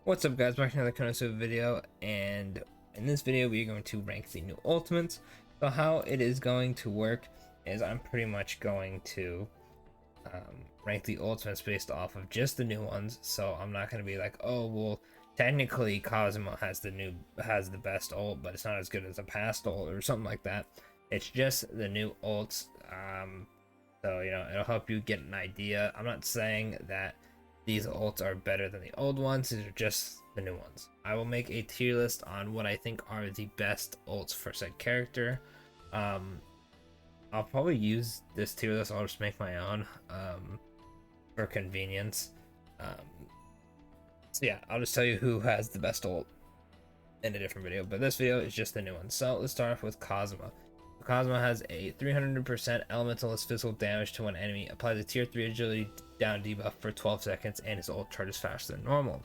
What's up guys, back to another Konosuba video, and in this video we are going to rank the new ultimates. So how it is going to work is I'm pretty much going to rank the ultimates based off of just the new ones. So I'm not going to be like, oh well, technically Cosmo has the best ult, but it's not as good as a past ult or something like that. It's just the new ults. So it'll help you get an idea. I'm not saying that these ults are better than the old ones, these are just the new ones. I will make a tier list on what I think are the best ults for said character. I'll probably use this tier list, I'll just make my own for convenience. So yeah, I'll just tell you who has the best ult in a different video, but this video is just the new one. So let's start off with Cosmo. Cosmo has a 300% elementalist physical damage to one enemy, applies a tier 3 agility down debuff for 12 seconds, and his ult charges faster than normal.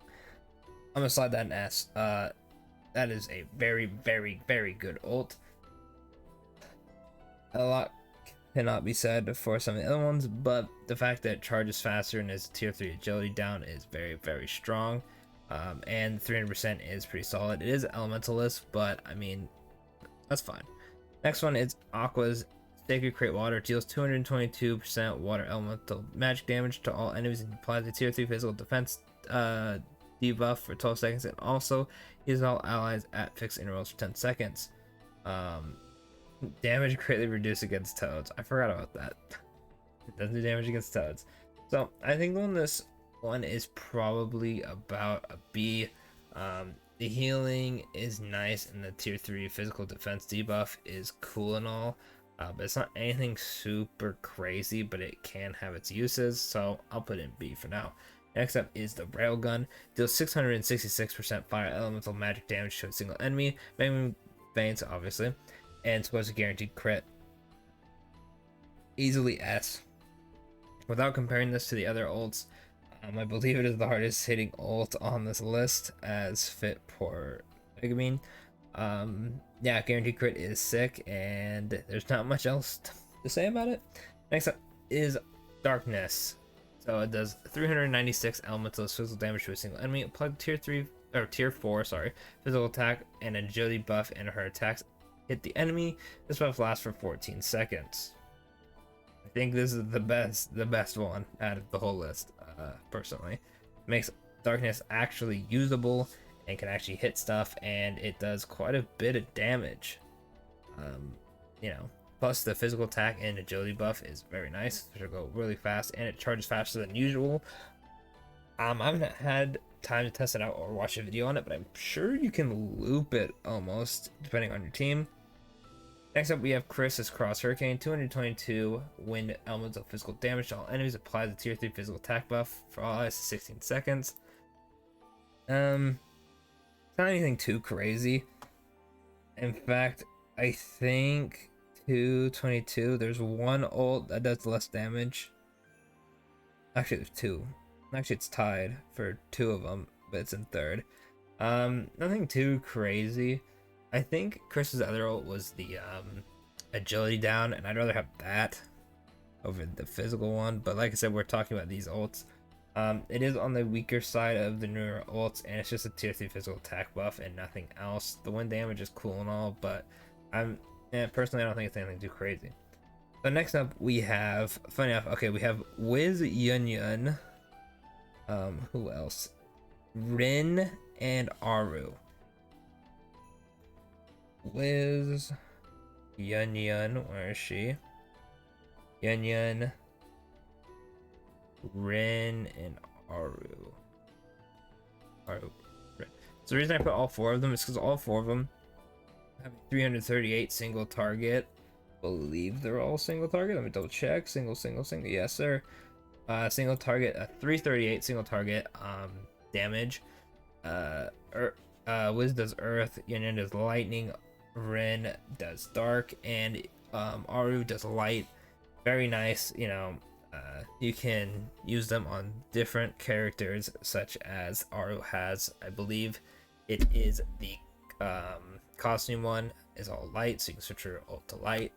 I'm gonna slide that in S. That is a very, very, very good ult. A lot cannot be said for some of the other ones, but the fact that it charges faster and is tier 3 agility down is very, very strong. And 300% is pretty solid. It is elementalist, but I mean, that's fine. Next one is Aqua's Sacred Crate Water. Deals 222% water elemental magic damage to all enemies and applies a tier 3 physical defense debuff for 12 seconds, and also heals all allies at fixed intervals for 10 seconds. Damage greatly reduced against toads. I forgot about that. It doesn't do damage against toads. So I think on this one is probably about a B. The healing is nice, and the tier 3 physical defense debuff is cool and all, but it's not anything super crazy, but it can have its uses, so I'll put in B for now. Next up is the Railgun. Deals 666% fire elemental magic damage to a single enemy, mainly veins obviously, and scores a guaranteed crit. Easily S. Without comparing this to the other ults, I believe it is the hardest hitting ult on this list, as fit for Megamine. Yeah, guaranteed crit is sick, and there's not much else to say about it. Next up is Darkness. So it does 396 elemental physical damage to a single enemy. Apply tier 4, physical attack and agility buff, and her attacks hit the enemy. This buff lasts for 14 seconds. I think this is the best one out of the whole list, personally. Makes Darkness actually usable and can actually hit stuff, and it does quite a bit of damage. Plus the physical attack and agility buff is very nice. It'll go really fast, and it charges faster than usual. I haven't had time to test it out or watch a video on it, but I'm sure you can loop it almost, depending on your team. Next up, we have Chris's Cross Hurricane. 222 wind elemental physical damage to all enemies. Applies a tier 3 physical attack buff for all allies to 16 seconds. Not anything too crazy. In fact, I think 222, there's one ult that does less damage. Actually, there's two. Actually, it's tied for two of them, but it's in third. Nothing too crazy. I think Chris's other ult was the agility down, and I'd rather have that over the physical one. But like I said, we're talking about these ults. It is on the weaker side of the newer ults, and it's just a tier 3 physical attack buff and nothing else. The wind damage is cool and all, but personally, I don't think it's anything too crazy. So next up, we have, funny enough, okay, we have Wiz Yun Yun. Who else? Rin and Aru. Wiz Yun Yun, where is she? Yun Yun, Rin, and Aru. Rin. So the reason I put all four of them is because all four of them have 338 single target. I believe they're all single target. Let me double check. Single. Yes, sir. Single target, 338 single target damage. Wiz does earth, Yun Yun does lightning, Rin does dark, and Aru does light. Very nice. You can use them on different characters, such as Aru has, I believe it is the costume one is all light, so you can switch your ult to light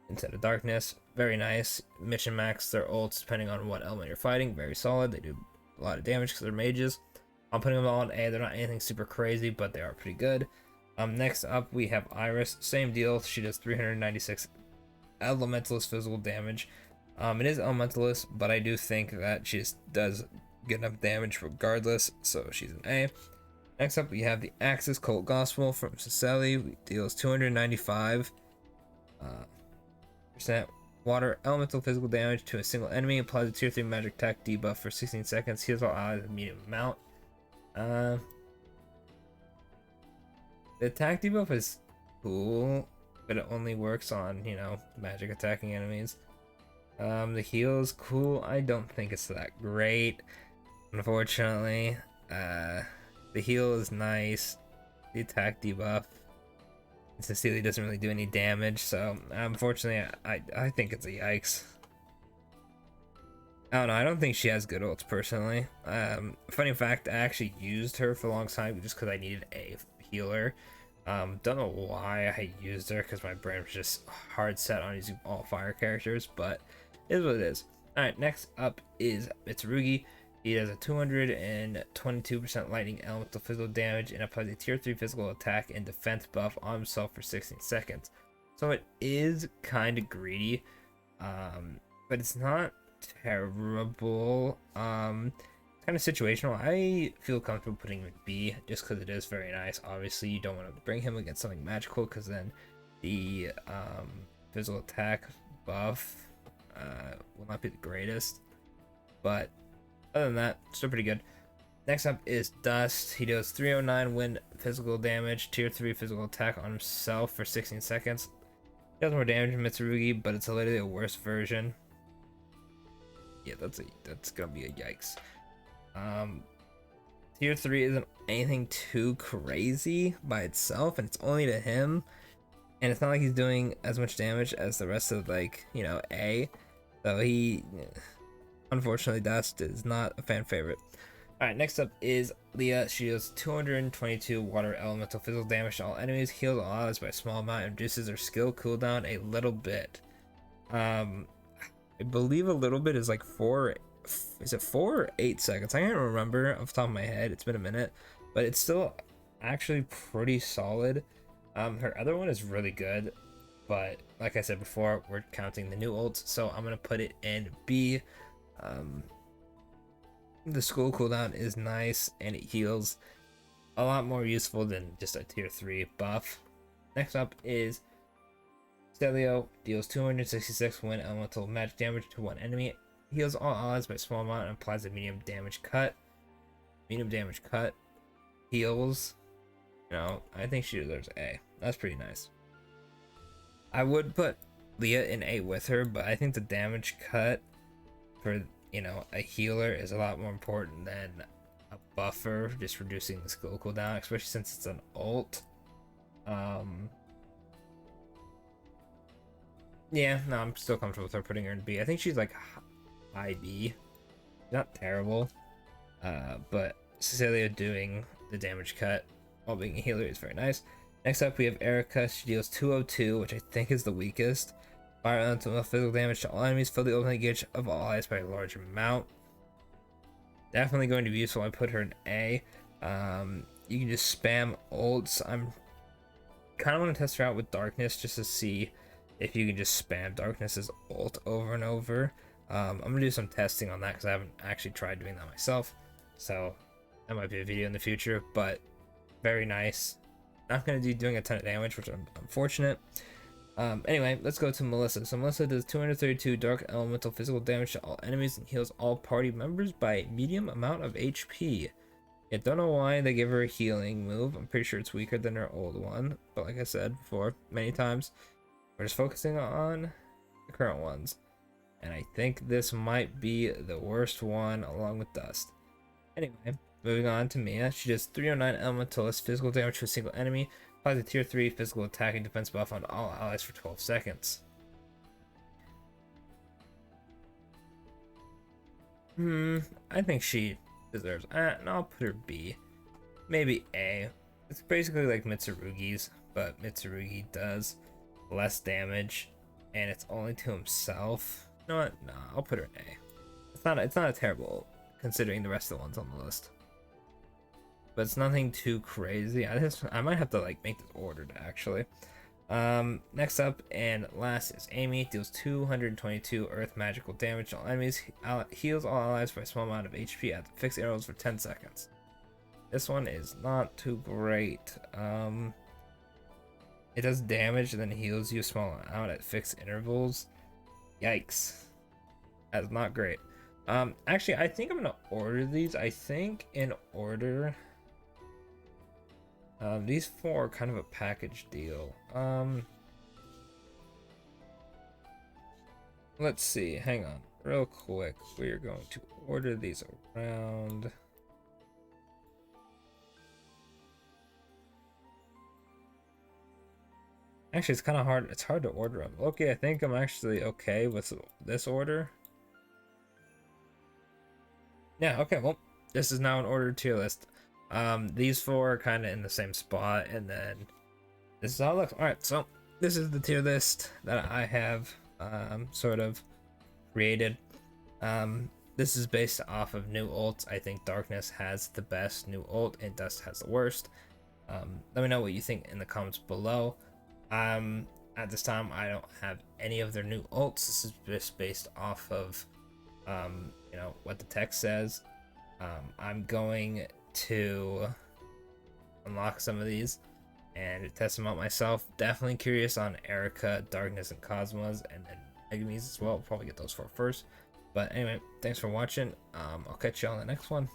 instead of darkness. Very nice. Mission max their ults depending on what element you're fighting. Very solid. They do a lot of damage because they're mages. I'm putting them all in A. They're not anything super crazy, but they are pretty good. Next up we have Iris. Same deal. She does 396 elementalist physical damage. It is elementalist, but I do think that she just does good enough damage regardless, so she's an A. Next up we have the Axis Cult Gospel from Stelio. Deals 295 percent water elemental physical damage to a single enemy. Applies a tier 3 magic attack debuff for 16 seconds. Heals all allies a medium amount. The attack debuff is cool, but it only works on, you know, magic attacking enemies. The heal is cool. I don't think it's that great, unfortunately. The heal is nice. The attack debuff, Cecilia doesn't really do any damage, so unfortunately, I think it's a yikes. I don't know. I don't think she has good ults personally. Funny fact, I actually used her for a long time just because I needed a healer. Don't know why I used her, because my brain was just hard set on using all fire characters, but it is what it is. Alright, next up is Mitsurugi. He does a 222% lightning elemental physical damage and applies a tier 3 physical attack and defense buff on himself for 16 seconds. So it is kind of greedy, but it's not terrible. Kind of situational. I feel comfortable putting him in B just because it is very nice. Obviously, you don't want to bring him against something magical because then the physical attack buff will not be the greatest. But other than that, still pretty good. Next up is Dust. He does 309 wind physical damage, tier 3 physical attack on himself for 16 seconds. He does more damage than Mitsurugi, but it's literally a worse version. Yeah, that's gonna be a yikes. Tier 3 isn't anything too crazy by itself, and it's only to him, and it's not like he's doing as much damage as the rest of, like, you know, A. So he, unfortunately, Dust is not a fan favorite. Alright, next up is Leah. She does 222 water elemental physical damage to all enemies, heals all allies by a small amount, and reduces their skill cooldown a little bit. I believe a little bit is like 4 or 8 seconds? I can't remember off the top of my head. It's been a minute, but it's still actually pretty solid. Her other one is really good, but like I said before, we're counting the new ults, so I'm gonna put it in B. The school cooldown is nice and it heals, a lot more useful than just a tier 3 buff. Next up is Stelio. Deals 266 wind elemental magic damage to one enemy, heals all allies by a small amount, and applies a medium damage cut. Medium damage cut heals. You know, I think she deserves A. That's pretty nice. I would put Leah in A with her, but I think the damage cut for, you know, a healer is a lot more important than a buffer, just reducing the skill cooldown, especially since it's an ult. Yeah, no, I'm still comfortable with her putting her in B. I think she's like high B. Not terrible. But Cecilia doing the damage cut while being a healer is very nice. Next up, we have Erica. She deals 202, which I think is the weakest. Fire elemental physical damage to all enemies. Fill the opening gauge of all allies by a large amount. Definitely going to be useful. I put her in A. You can just spam ults. I'm kind of want to test her out with Darkness just to see if you can just spam Darkness's ult over and over. I'm gonna do some testing on that because I haven't actually tried doing that myself. So that might be a video in the future, but very nice. Not gonna be doing a ton of damage, which I'm unfortunate. Anyway, let's go to Melissa. So Melissa does 232 dark elemental physical damage to all enemies and heals all party members by a medium amount of HP. I don't know why they give her a healing move. I'm pretty sure it's weaker than her old one, but like I said before many times, we're just focusing on the current ones. And I think this might be the worst one along with Dust. Anyway, moving on to Mia. She does 309 elementalist physical damage to a single enemy. Applies a tier 3 physical attack and defense buff on all allies for 12 seconds. I think she deserves no, I'll put her B. Maybe A. It's basically like Mitsurugi's, but Mitsurugi does less damage and it's only to himself. You know what? No, I'll put her in A. It's not a terrible considering the rest of the ones on the list. but it's nothing too crazy. I might have to like make this ordered actually. Next up and last is Amy. Deals 222 earth magical damage to all enemies. Heals all allies for a small amount of HP at fixed arrows for 10 seconds. This one is not too great. It does damage and then heals you a small amount at fixed intervals. Yikes. That's not great. Actually, I think I'm gonna order these. I think in order. These four are kind of a package deal. Let's see. Hang on, real quick. We're going to order these around. Actually, it's kind of hard. It's hard to order them. Okay, I think I'm actually okay with this order. Yeah, okay, well, this is now an ordered tier list. These four are kind of in the same spot, and then this is how it looks. Alright, so this is the tier list that I have sort of created. This is based off of new ults. I think Darkness has the best new ult, and Dust has the worst. Let me know what you think in the comments below. At this time, I don't have any of their new ults. This is just based off of you know, what the text says. I'm going to unlock some of these and test them out myself. Definitely curious on Erica, Darkness, and Cosmos, and then Megumi's as well. Probably get those four first. But anyway, thanks for watching. I'll catch you on the next one.